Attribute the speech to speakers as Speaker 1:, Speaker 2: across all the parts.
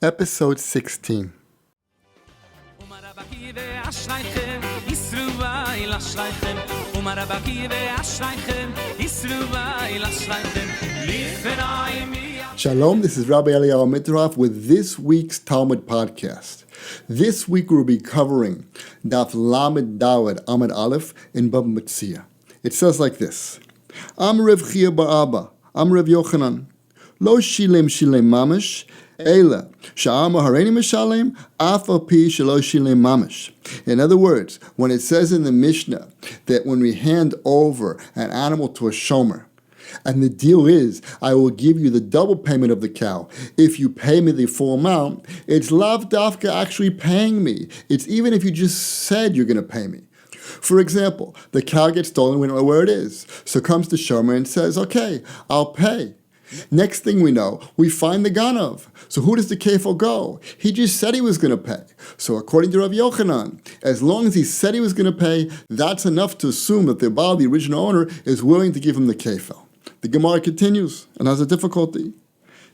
Speaker 1: Episode 16. Shalom, this is Rabbi Eliyahu Mitroff with this week's Talmud podcast. This week we'll be covering Daf Lamed Dawed Amud Aleph in Bab Metzia. It says like this: Am Rav Chia bar Abba, Am Rav Yochanan, Lo shilem mamash, Ela sha'ama hareini mishalem, afa pi shelo shilem mamash. In other words, when it says in the Mishnah that when we hand over an animal to a shomer, and the deal is, I will give you the double payment of the cow if you pay me the full amount, it's lav dafka actually paying me. It's even if you just said you're going to pay me. For example, the cow gets stolen, we don't know where it is. So comes the shomer and says, okay, I'll pay. Next thing we know, we find the ganav. So who does the kefil go? He just said he was going to pay. So according to Rav Yochanan, as long as he said he was going to pay, that's enough to assume that the Baal, the original owner, is willing to give him the kefil. The Gemara continues and has a difficulty.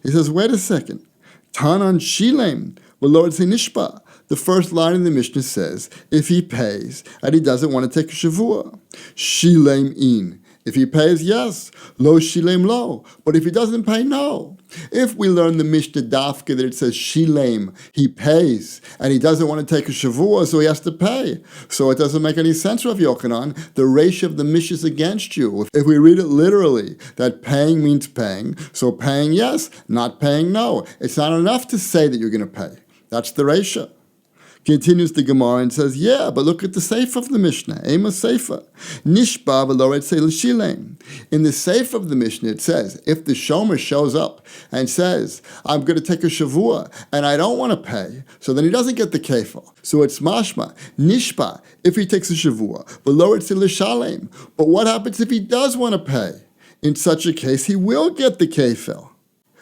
Speaker 1: He says, wait a second. Tanan shilem, v'lo ritzei nishpa. The first line in the Mishnah says, if he pays and he doesn't want to take a shavua, shilem in. If he pays, yes. Lo shilem lo. But if he doesn't pay, no. If we learn the Mishnah Dafka that it says shilem, he pays, and he doesn't want to take a shavua, so he has to pay. So it doesn't make any sense, Rav Yochanan. The ratio of the Mishnah is against you. If we read it literally, that paying means paying, so paying yes, not paying no. It's not enough to say that you're going to pay. That's the ratio. Continues the Gemara and says, yeah, but look at the Seif of the Mishnah. Ema Seifa. Nishba v'lo ritzei l'shilem. In the Seif of the Mishnah, it says, if the shomer shows up and says, I'm going to take a shavua and I don't want to pay, so then he doesn't get the kefil. So it's mashma. Nishba, if he takes a shavua, v'lo ritzei l'shalem. But what happens if he does want to pay? In such a case, he will get the kefil.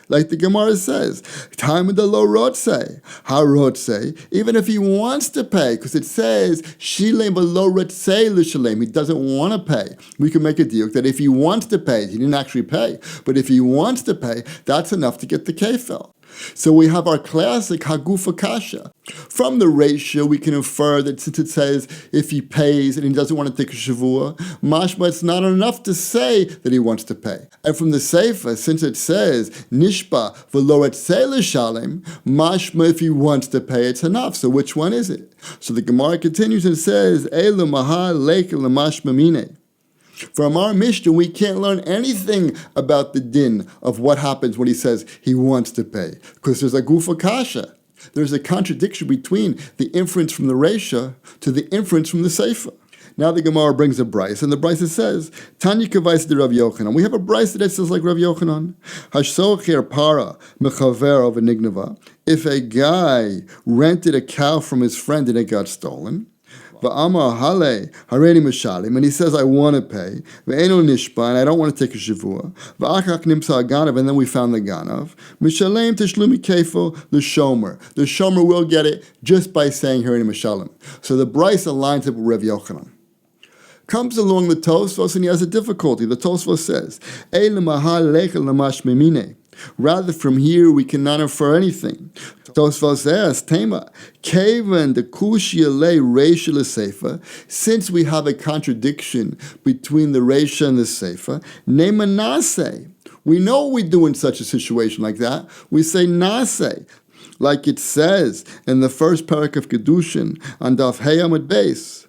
Speaker 1: Like the Gemara says, time of the lo rotzei, ha rotzei, even if he wants to pay, because it says, shilem v'lo rotzei l'shalem, he doesn't want to pay. We can make a deal that if he wants to pay, he didn't actually pay, but if he wants to pay, that's enough to get the kefil. So we have our classic hagufa kasha. From the ratio, we can infer that since it says if he pays and he doesn't want to take a shavua, mashma, it's not enough to say that he wants to pay. And from the seifa, since it says nishba v'lo ritzei l'shalem, mashma, if he wants to pay, it's enough. So which one is it? So the Gemara continues and says, Elu maha leike l'mashma mine. From our Mishnah, we can't learn anything about the din of what happens when he says he wants to pay, because there's a gufa kasha. There's a contradiction between the inference from the Reisha to the inference from the Seifa. Now the Gemara brings a bryce, and the bryce says, Tanya kavais de Rav Yochanan. We have a bryce that says like Rav Yochanan. Hashsocher para mechaver v'nignava. If a guy rented a cow from his friend and it got stolen, V'amar hale hareini mishalim, and he says, I want to pay. V'eno nishba, and I don't want to take a shavua. V'achak nimsa ganav, and then we found the ganav. Mishalem tishlumi kefil the shomer. The shomer will get it just by saying hareini mishalim. So the bryce aligns up with Rav Yochanan. Comes along the Tosafoes, and he has a difficulty. The Tosafoes says, Eile mahal lechel namash memine. Rather, from here, we cannot infer anything. Tosafoes says, Tema, Kavan the Kushia lay Reisha l'Seifa, since we have a contradiction between the Reisha and the Seifa, Nema Nase. We know what we do in such a situation like that. We say Nase, like it says in the first parak of Kedushin on Daf Hey Amud Beis.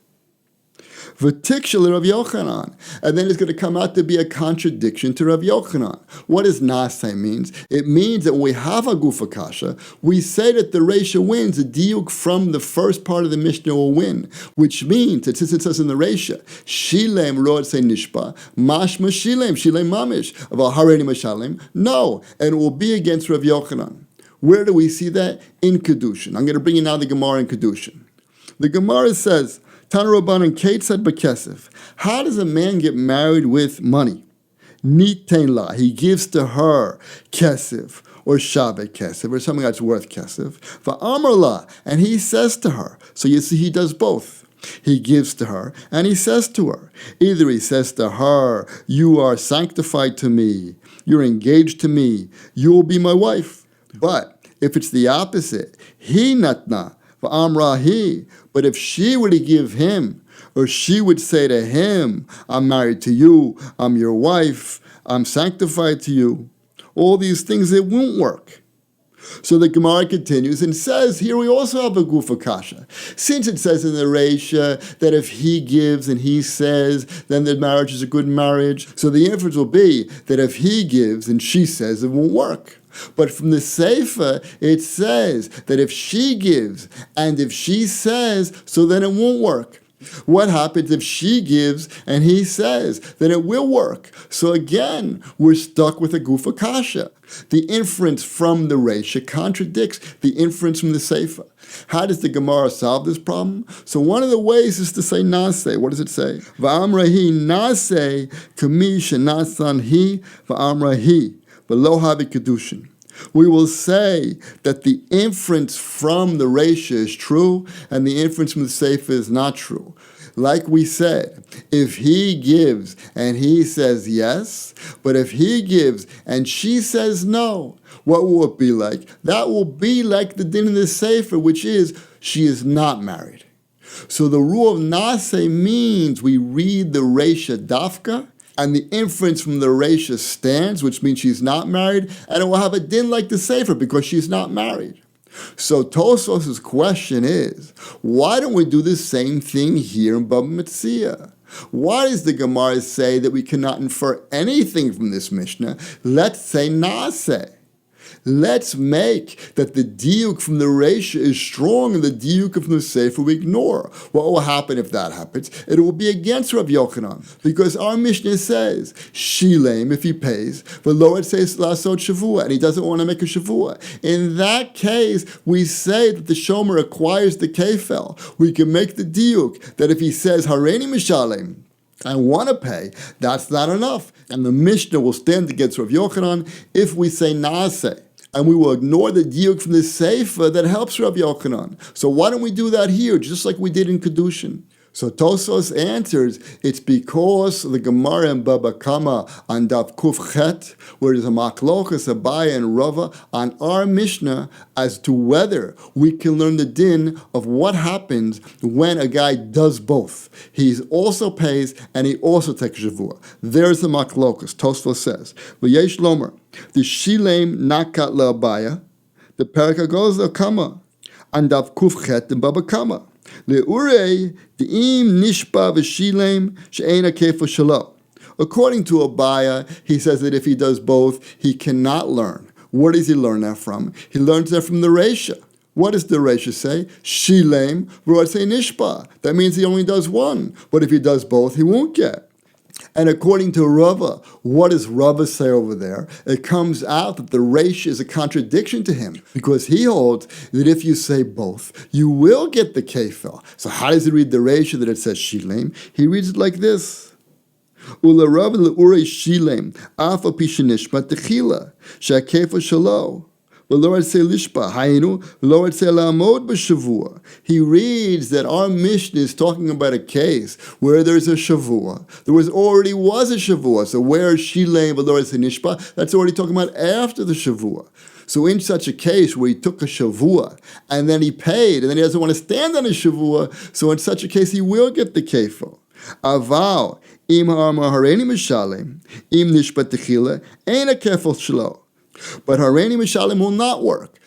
Speaker 1: V'tikshel Rav Yochanan, and then it's going to come out to be a contradiction to Rav Yochanan. What does Naseh means? It means that when we have a gufa kasha, we say that the Reisha wins. The diuk from the first part of the Mishnah will win, which means that since it says in the Reisha, Shilem lo ritzei nishpa, mashma shilem mamish, v'al hareini mishalem. No, and it will be against Rav Yochanan. Where do we see that? In Kedushin. I'm going to bring you now the Gemara in Kedushin. The Gemara says, Tanaraban and Kate said Bekesef. How does a man get married with money? Nitein la. He gives to her kesef or shabe kesef or something that's worth kesef. Va'amar la. And he says to her. So you see he does both. He gives to her and he says to her. Either he says to her, you are sanctified to me. You're engaged to me. You will be my wife. But If it's the opposite, he natna, v'amra he, but if she were to give him, or she would say to him, I'm married to you, I'm your wife, I'm sanctified to you, all these things, it won't work. So the Gemara continues and says, here we also have a gufa kasha. Since it says in the Reisha that if he gives and he says, then the marriage is a good marriage. So the inference will be that if he gives and she says, it won't work. But from the Sefer, it says that if she gives and if she says, so then it won't work. What happens if she gives and he says? Then it will work. So again, we're stuck with a gufa kasha. The inference from the Reisha contradicts the inference from the Sefer. How does the Gemara solve this problem? So one of the ways is to say nase. What does it say? Va'amrahi nase kami shenasan hi va'amrahi v'lo havi kedushin. We will say that the inference from the Reisha is true and the inference from the Sefer is not true. Like we said, if he gives and he says yes, but if he gives and she says no, what will it be like? That will be like the din in the Sefer, which is she is not married. So the rule of nase means we read the Reisha dafka, and the inference from the Reisha stands, which means she's not married, and it will have a din like the Sefer because she's not married. So Tosafoes' question is, why don't we do the same thing here in Baba Metzia? Why does the Gemara say that we cannot infer anything from this Mishnah? Let's say nase. Let's make that the diuk from the Reisha is strong and the diuk from the Sefer we ignore. What will happen if that happens? It will be against Rav Yochanan, because our Mishnah says, shilem if he pays, but Lord says lasot shavua, and he doesn't want to make a shavua. In that case, we say that the shomer acquires the kefel. We can make the diuk that if he says hareini mishalem, I want to pay, that's not enough. And the Mishnah will stand against Rav Yochanan if we say nase. And we will ignore the diuk from the Sefer that helps Rav Yochanan. So why don't we do that here, just like we did in Kedushin? So Tosafoes answers, it's because the Gemara in Baba Kama on Daf Kuf Chet, where there's a Maklokas, Abaya, and Rava on our Mishnah as to whether we can learn the din of what happens when a guy does both. He also pays and he also takes Shavua. There's the Maklokas. Tosafoes says, V'yesh Lomer, the Shilem Nakat LaAbaya, the Perika goes to Kama on Daf Kuf Chet in Baba Kama. According to Abaya, he says that if he does both, he cannot learn. Where does he learn that from? He learns that from the Reisha. What does the Reisha say? Shilem v'rotzei nishpa. That means he only does one. But if he does both, he won't get. And according to Rava, what does Rava say over there? It comes out that the Reisha is a contradiction to him, because he holds that if you say both, you will get the kefel. So how does he read the Reisha that it says shilem? He reads it like this. Ula Rava le'urei shilem afa pishanishma techila she'akefel shalo. He reads that our Mishnah is talking about a case where there's a shavua. There already was a shavua. So where is shilem v'lo etzei nishpa? That's already talking about after the shavua. So in such a case where he took a shavua and then he paid and then he doesn't want to stand on a shavua, so in such a case he will get the kefil. Aval im ha'amar hareini mishalem im nishpa techila ain't a kefil shelo. But Hareini Mishalem will not work.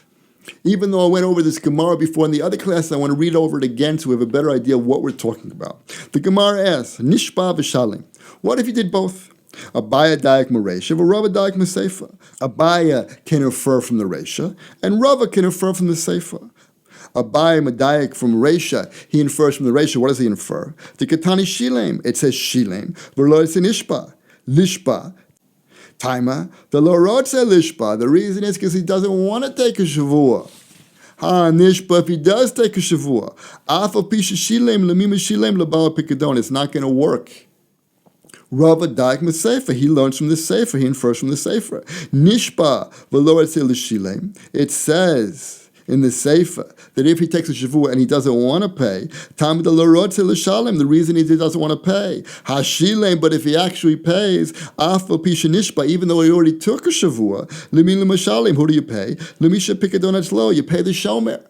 Speaker 1: Even though I went over this Gemara before in the other class, I want to read over it again so we have a better idea of what we're talking about. The Gemara asks, Nishpa v'Shalem. What if you did both? Abaya daik m'Reisha, Rava daik m'Sefer. Abaya can infer from the Reisha, and Rava can infer from the Sefer. Abaya Madaik from Reisha, he infers from the Reisha. What does he infer? The Katani Shilem, it says Shilem, v'lo etzei nishpa. Lishpa. Taima, the Lorotze Lishpa. The reason is because he doesn't want to take a Shavua. Nishpa, if he does take a Shavua, Afa Pisha Shilem, Lemima Shilem, Labala Pikadon, it's not going to work. Rava Daik Sefer, he learns from the Sefer, he infers from the Sefer. Nishpa, Velorotze Lishilem, it says in the Sefer that if he takes a Shavua and he doesn't want to pay, the reason he doesn't want to pay, Hashilem, but if he actually pays, Afal Pishanishba, even though he already took a Shavua, who do you pay? You pay the Shomer.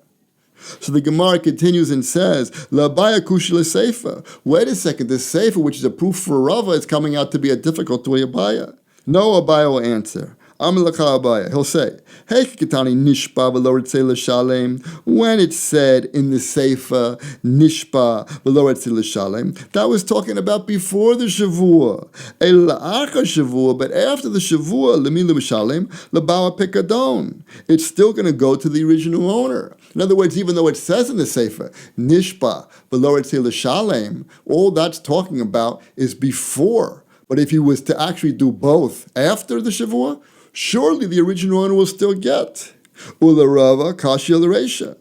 Speaker 1: So the Gemara continues and says, Labaya kushila Sefer. Wait a second, the Sefer, which is a proof for Rava, is coming out to be a difficult to Abaya. No, Abaya will answer. Abaya. He'll say, Hey Kitani Nishpa v'loretze l'shalem. When it said in the Sefer Nishpa v'loretze l'shalem, that was talking about before the Shavua. Ela'acha Shavua, but after the Shavua, l'mi l'shalem l'bawa pikadon. It's still going to go to the original owner. In other words, even though it says in the Sefer Nishpa v'loretze l'shalem, all that's talking about is before. But if he was to actually do both after the Shavua, surely the original owner will still get. Ula Rava, Kashi the Reisha.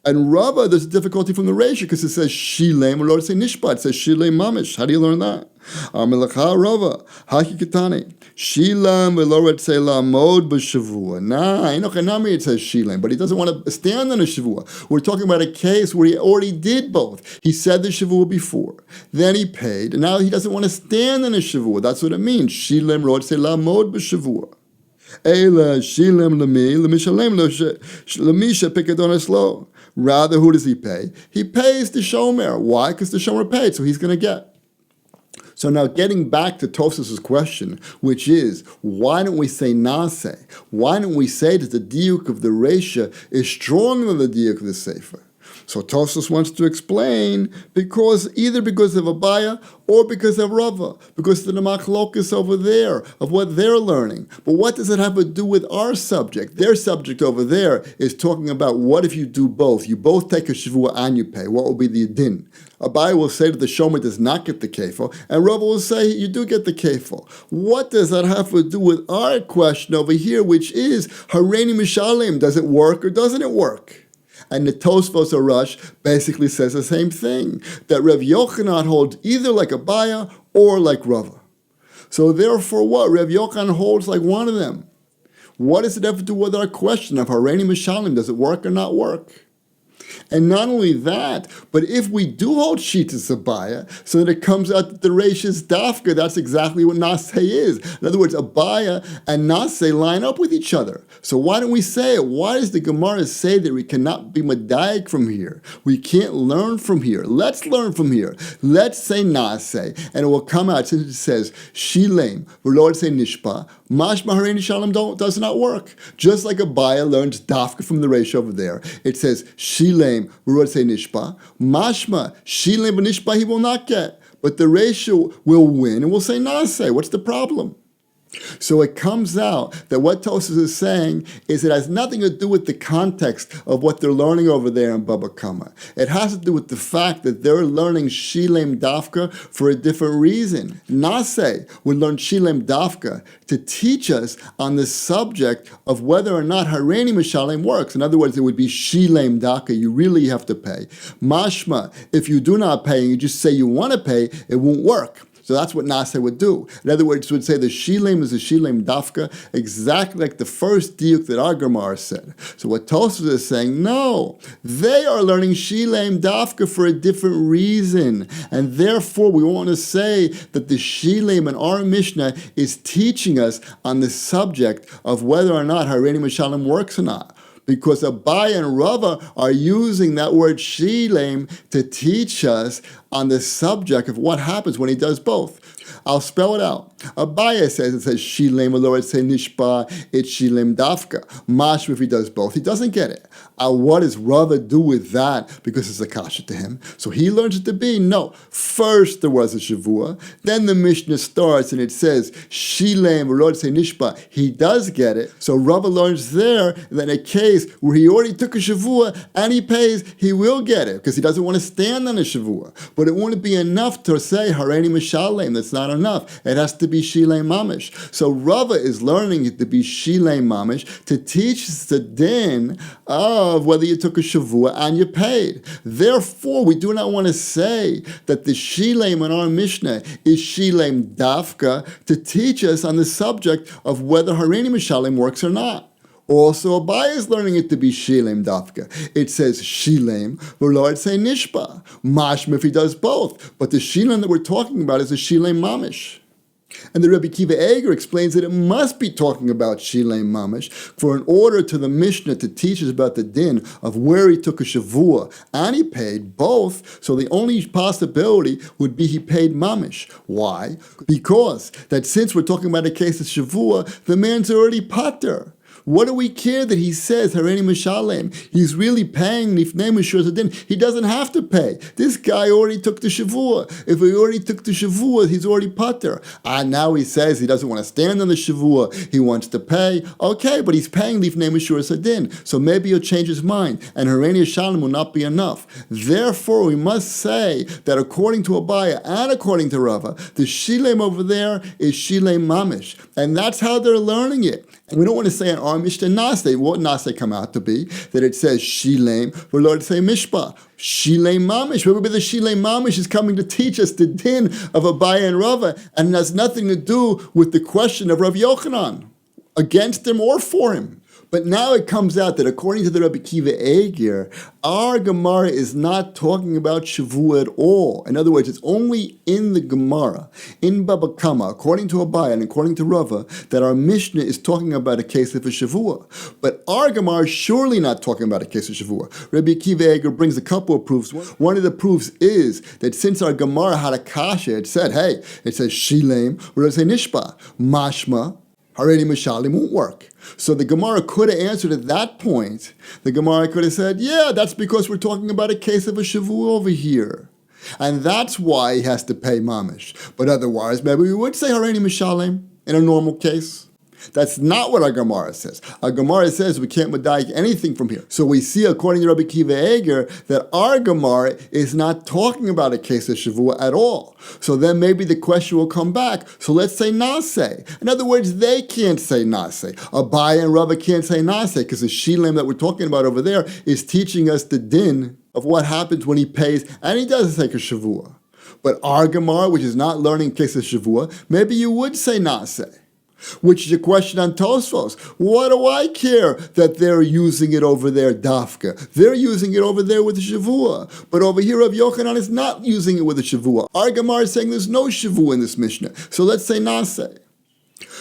Speaker 1: And Rava, there's a difficulty from the Reisha because it says Shilem, or Lord say Nishpat, it says Shilem Mamish. How do you learn that? Amelacha Rava, Haki Kitani. Shilam Lord say Lamod b'Shavua. Nah, it says Shilem, but he doesn't want to stand on a Shavua. We're talking about a case where he already did both. He said the Shavua before, then he paid, and now he doesn't want to stand on a Shavua. That's what it means. Shilem Lord say Lamod b'Shavua. Rather, who does he pay? He pays the Shomer. Why? Because the Shomer paid, so he's going to get. So now getting back to Tosafoes' question, which is, why don't we say Nase? Why don't we say that the diuk of the Reisha is stronger than the diuk of the Sefer? So Tosafoes wants to explain either because of Abaya or because of Rava, because of the machlokas over there, of what they're learning. But what does it have to do with our subject? Their subject over there is talking about what if you do both? You both take a Shavua and you pay. What will be the din? Abaya will say that the Shomer does not get the kefil, and Rava will say you do get the kefil. What does that have to do with our question over here, which is, Hareini Mishalem, does it work or doesn't it work? And the Tosafoes Rush basically says the same thing, that Rav Yochanan holds either like Abaya or like Rava. So therefore what? Rav Yochanan holds like one of them. What does it have to do with our question of Hareini Mishalem, does it work or not work? And not only that, but if we do hold Shitas Abaya, so that it comes out that the Reish is Dafka, that's exactly what Naseh is. In other words, Abaya and Naseh line up with each other. So why don't we say it? Why does the Gemara say that we cannot be Medayik from here? We can't learn from here. Let's learn from here. Let's say Naseh, and it will come out since it says Shilem, Lord say Nishpa, Mashma Hareini Shalom does not work. Just like Abaya learns Dafka from the Reish over there, it says Shilem, Lord say Nishpa, Mashma, Shilem Nishpa he will not get. But the ratio will win and we'll say Naseh. What's the problem? So it comes out that what Tosafoes is saying is it has nothing to do with the context of what they're learning over there in Baba Kama. It has to do with the fact that they're learning Shilem Dafka for a different reason. Naseh would learn Shilem Dafka to teach us on the subject of whether or not Hareini Mishalem works. In other words, it would be Shilem Dafka, you really have to pay. Mashma, if you do not pay and you just say you want to pay, it won't work. So that's what Naseh would do. In other words, it would say the Shilem is a Shilem Dafka, exactly like the first diuk that our Gemara said. So what Tosafoes is saying, no, they are learning Shilem Dafka for a different reason. And therefore, we want to say that the Shilem in our Mishnah is teaching us on the subject of whether or not Hareini Mishalem works or not. Because Abaya and Rava are using that word Shilem to teach us on the subject of what happens when he does both. I'll spell it out. Abaya says, it says Shilem, Lord say Nishpa, it's Shilem Dafka. Mashma, if he does both, he doesn't get it. What does Rava do with that? Because it's a kasha to him. So he learns it to be, no, first there was a Shavua, then the Mishnah starts and it says Shilem, Lord say Nishpa, he does get it. So Rava learns there that in a case where he already took a Shavua and he pays, he will get it because he doesn't want to stand on a Shavua. But it wouldn't be enough to say Hareini Mishalem, that's not enough. It has to be Shilem Mamish. So Rava is learning it to be Shilem Mamish to teach the din of whether you took a Shavua and you paid. Therefore, we do not want to say that the Shilem in our Mishnah is Shilem Dafka to teach us on the subject of whether Hareini Mishalem works or not. Also, Abaye is learning it to be Shilem Dafka. It says Shilem, v'lo it say Nishba. Mashma if he does both. But the Shilem that we're talking about is a Shilem Mamish. And the Rebbe Kiva Eger explains that it must be talking about Shilem Mamish, for in order to the Mishnah to teach us about the din of where he took a Shavua, and he paid both, so the only possibility would be he paid Mamish. Why? Because that since we're talking about a case of Shavua, the man's already pater. What do we care that he says Hareni Mishalem? He's really paying Nifnei Mishur Zadin. He doesn't have to pay. This guy already took the Shavua. If he already took the Shavua, he's already pater. And now he says he doesn't want to stand on the Shavua. He wants to pay. Okay, but he's paying Nifnei Mishur Zadin. So maybe he'll change his mind. And Hareni Mishalem will not be enough. Therefore, we must say that according to Abaye and according to Rava, the Shilem over there is Shilem Mamish. And that's how they're learning it. And we don't want to say in our Mishnah Nase. What Nase come out to be? That it says Shilem, for Lord say Mishpah. Shilem Mamish. Maybe the Shilem Mamish is coming to teach us the din of Abaye and Rava, and it has nothing to do with the question of Rav Yochanan, against him or for him. But now it comes out that according to the Rebbe Kiva Eger, our Gemara is not talking about Shavua at all. In other words, it's only in the Gemara, in Baba Kama, according to Abaye and according to Rava, that our Mishnah is talking about a case of a Shavua. But our Gemara is surely not talking about a case of Shavua. Rebbe Kiva Eger brings a couple of proofs. One of the proofs is that since our Gemara had a kasha, it said, hey, it says Shilem, we're going to say Nishpa, Mashma, Hareni Mishalim won't work. So the Gemara could have answered at that point. The Gemara could have said, yeah, that's because we're talking about a case of a Shavua over here. And that's why he has to pay Mamish. But otherwise, maybe we would say Hareni Mishalim in a normal case. That's not what our Gemara says. Our Gemara says we can't medayik anything from here. So we see, according to Rabbi Kiva Eger, that our Gemara is not talking about a case of Shavua at all. So then maybe the question will come back. So let's say Nase. In other words, they can't say Nase. Abaye and Rava can't say Nase because the Shilem that we're talking about over there is teaching us the din of what happens when he pays and he doesn't take a Shavua. But our Gemara, which is not learning case of Shavua, maybe you would say Nase. Which is a question on Tosafoes. What do I care that they're using it over there, Dafka? They're using it over there with the Shavua. But over here, Rav Yochanan is not using it with the Shavua. Our Gemara is saying there's no Shavua in this Mishnah. So let's say Nase.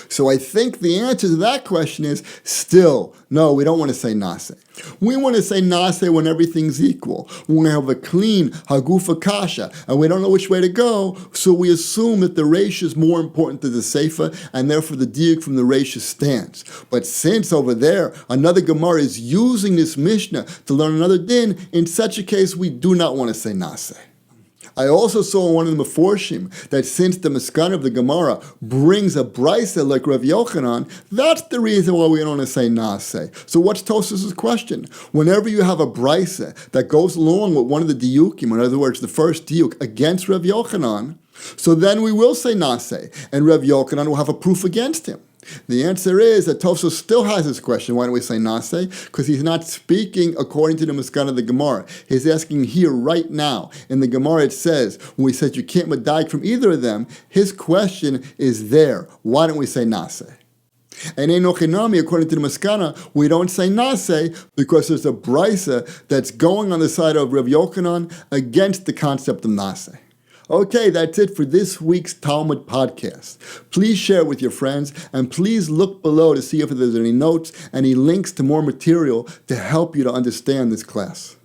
Speaker 1: So I think the answer to that question is still, no, we don't want to say Nase. We want to say Nase when everything's equal. When we have a clean Hagufa Kasha, and we don't know which way to go, so we assume that the Reish is more important than the Seifa, and therefore the Diuk from the Reish stands. But since over there, another Gemara is using this Mishnah to learn another din, in such a case, we do not want to say Nase. I also saw in one of the Meforshim that since the Meskan of the Gemara brings a brisa like Rav Yochanan, that's the reason why we don't want to say Nase. So what's Tosafos' question? Whenever you have a brisa that goes along with one of the diukim, in other words, the first diuk against Rav Yochanan, so then we will say Nase, and Rav Yochanan will have a proof against him. The answer is that Tosafoes still has this question. Why don't we say Nase? Because he's not speaking according to the Meskan of the Gemara. He's asking here right now. In the Gemara it says, when we said you can't medayik from either of them, his question is there. Why don't we say Nase? And in Ochinami, according to the Maskana, we don't say Nase because there's a brisa that's going on the side of Rav Yochanan against the concept of Nase. Okay, that's it for this week's Talmud podcast. Please share it with your friends, and please look below to see if there's any notes, any links to more material to help you to understand this class.